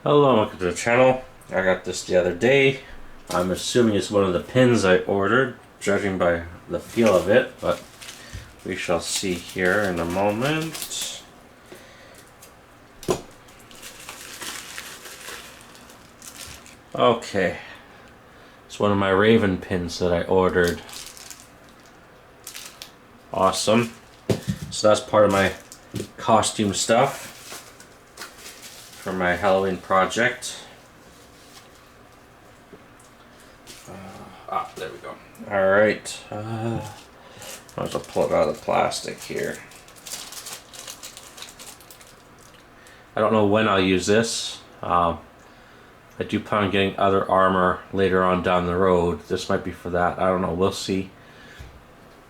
Hello, welcome to the channel. I got this the other day. I'm assuming it's one of the pins I ordered, judging by the feel of it, but we shall see here in a moment. Okay, it's one of my Raven pins that I ordered. Awesome. So that's part of my costume stuff for my Halloween project. There we go. Alright. Might as well pull it out of the plastic here. I don't know when I'll use this. I do plan on getting other armor later on down the road. This might be for that. I don't know. We'll see.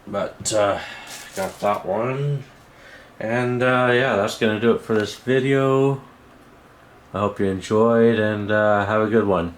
But got that one. And yeah, that's going to do it for this video. I hope you enjoyed and have a good one.